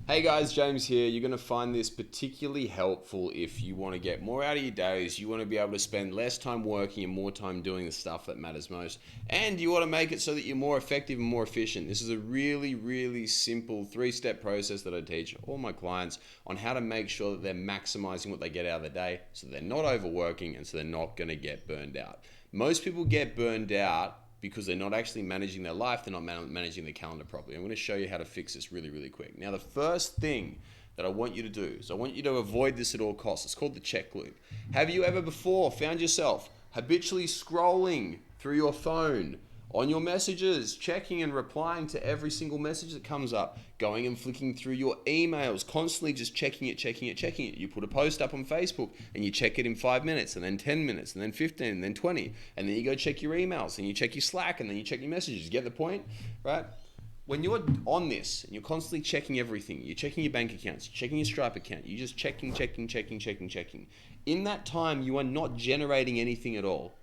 Hey guys, James here. You're going to find this particularly helpful if you want to get more out of your days, you want to be able to spend less time working and more time doing the stuff that matters most, and you want to make it so that you're more effective and more efficient. This is a really simple three-step process that I teach all my clients on how to make sure that they're maximizing what they get out of the day so they're not overworking and so they're not going to get burned out. Most people get burned out because they're not actually managing their life, they're not managing their calendar properly. I'm going to show you how to fix this really quick. Now, the first thing that I want you to do is I want you to avoid this at all costs. It's called the check loop. Have you ever before found yourself habitually scrolling through your phone on your messages, checking and replying to every single message that comes up, going and flicking through your emails, constantly just checking it? You put a post up on Facebook and you check it in 5 minutes, and then 10 minutes, and then 15, and then 20, and then you go check your emails, and you check your Slack, and then you check your messages. You get the point, right? When you're on this and you're constantly checking everything, you're checking your bank accounts, you're checking your Stripe account, you're just checking. In that time, you are not generating anything at all.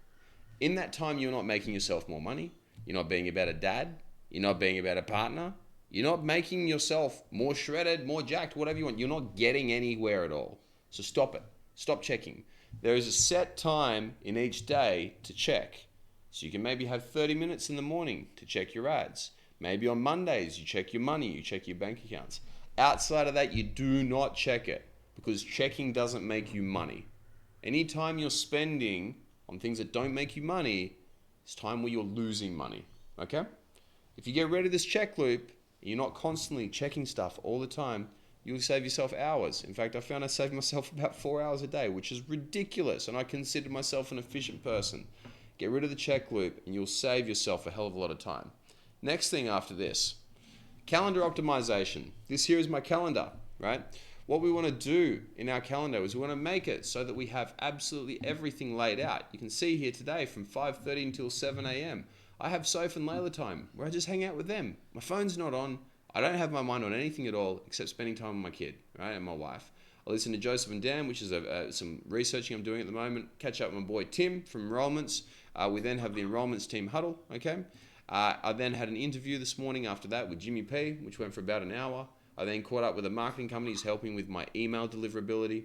In that time, you're not making yourself more money. You're not being a better dad. You're not being a better partner. You're not making yourself more shredded, more jacked, whatever you want. You're not getting anywhere at all. So stop it. Stop checking. There is a set time in each day to check. So you can maybe have 30 minutes in the morning to check your ads. Maybe on Mondays, you check your money, you check your bank accounts. Outside of that, you do not check it because checking doesn't make you money. Anytime you're spending on things that don't make you money, it's time where you're losing money, okay? If you get rid of this check loop, and you're not constantly checking stuff all the time, you'll save yourself hours. In fact, I found I saved myself about 4 hours a day, which is ridiculous, and I consider myself an efficient person. Get rid of the check loop, and you'll save yourself a hell of a lot of time. Next thing after this, calendar optimization. This here is my calendar, right? What we want to do in our calendar is we want to make it so that we have absolutely everything laid out. You can see here today from 5:30 until 7 a.m. I have Soph and Layla time where I just hang out with them. My phone's not on. I don't have my mind on anything at all except spending time with my kid, right, and my wife. I listen to Joseph and Dan, which is some researching I'm doing at the moment. Catch up with my boy Tim from enrollments. We then have the enrollments team huddle, okay? I then had an interview this morning after that with Jimmy P, which went for about an hour. I then caught up with a marketing company who's helping with my email deliverability.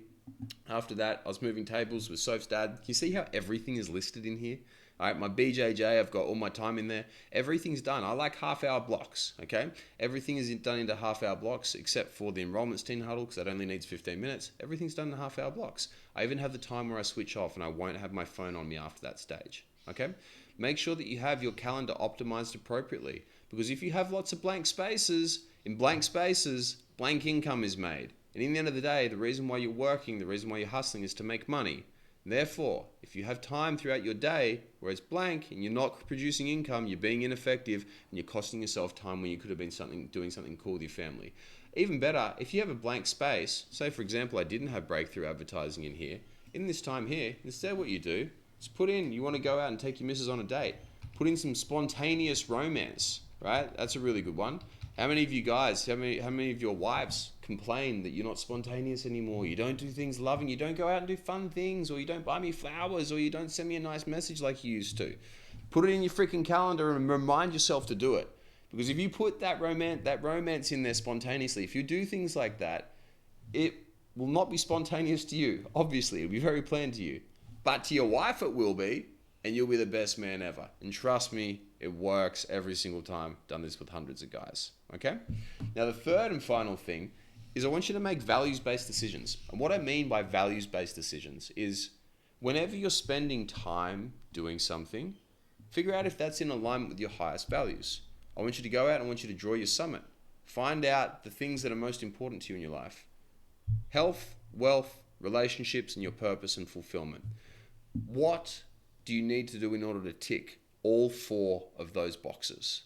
After that, I was moving tables with Soph's dad. Can you see how everything is listed in here? All right, my BJJ, I've got all my time in there. Everything's done. I like half-hour blocks, okay? Everything is done into half-hour blocks except for the enrollments team huddle because that only needs 15 minutes. Everything's done in half-hour blocks. I even have the time where I switch off and I won't have my phone on me after that stage, okay? Make sure that you have your calendar optimized appropriately because if you have lots of blank spaces, in blank spaces, blank income is made. And in the end of the day, the reason why you're working, the reason why you're hustling is to make money. Therefore, if you have time throughout your day where it's blank and you're not producing income, you're being ineffective and you're costing yourself time when you could have been doing something cool with your family. Even better, if you have a blank space, say for example, I didn't have breakthrough advertising in here, in this time here, instead what you do is put in, you want to go out and take your missus on a date. Put in some spontaneous romance, right? That's a really good one. How many of you guys, how many of your wives complain that you're not spontaneous anymore? You don't do things loving, you don't go out and do fun things, or you don't buy me flowers, or you don't send me a nice message like you used to. Put it in your freaking calendar and remind yourself to do it. Because if you put that romance in there spontaneously, if you do things like that, it will not be spontaneous to you. Obviously, it'll be very planned to you. But to your wife it will be, and you'll be the best man ever. And trust me, it works every single time. Done this with hundreds of guys, okay? Now the third and final thing is I want you to make values-based decisions. And what I mean by values-based decisions is whenever you're spending time doing something, figure out if that's in alignment with your highest values. I want you to go out and I want you to draw your summit. Find out the things that are most important to you in your life. Health, wealth, relationships, and your purpose and fulfillment. What do you need to do in order to tick all 4 of those boxes?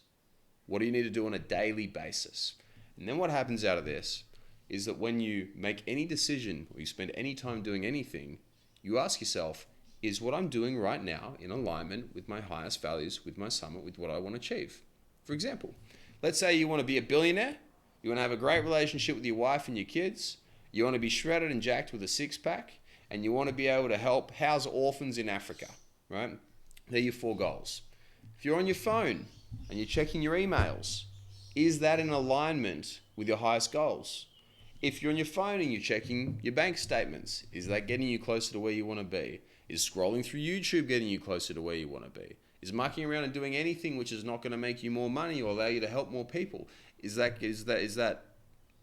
What do you need to do on a daily basis? And then what happens out of this is that when you make any decision or you spend any time doing anything, you ask yourself, is what I'm doing right now in alignment with my highest values, with my summit, with what I want to achieve? For example, let's say you want to be a billionaire, you want to have a great relationship with your wife and your kids, you want to be shredded and jacked with a six-pack, and you want to be able to help house orphans in Africa, right? They're your 4 goals. If you're on your phone and you're checking your emails, is that in alignment with your highest goals? If you're on your phone and you're checking your bank statements, is that getting you closer to where you want to be? Is scrolling through YouTube getting you closer to where you want to be? Is mucking around and doing anything which is not going to make you more money or allow you to help more people? Is that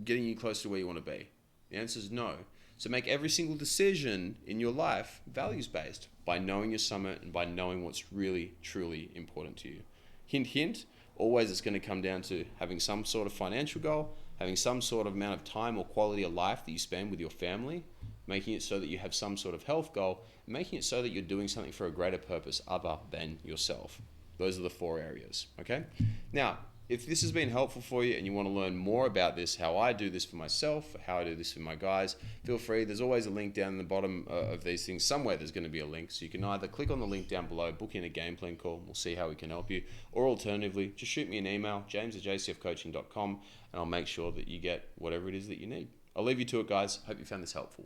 getting you closer to where you want to be? The answer is no. So make every single decision in your life values-based by knowing your summit and by knowing what's really, truly important to you. Hint, hint, always it's going to come down to having some sort of financial goal, having some sort of amount of time or quality of life that you spend with your family, making it so that you have some sort of health goal, and making it so that you're doing something for a greater purpose other than yourself. Those are the 4 areas, okay? Now, if this has been helpful for you and you want to learn more about this, how I do this for myself, how I do this for my guys, feel free. There's always a link down in the bottom of these things. Somewhere there's going to be a link. So you can either click on the link down below, book in a game plan call, we'll see how we can help you. Or alternatively, just shoot me an email, james@jcfcoaching.com, and I'll make sure that you get whatever it is that you need. I'll leave you to it, guys. Hope you found this helpful.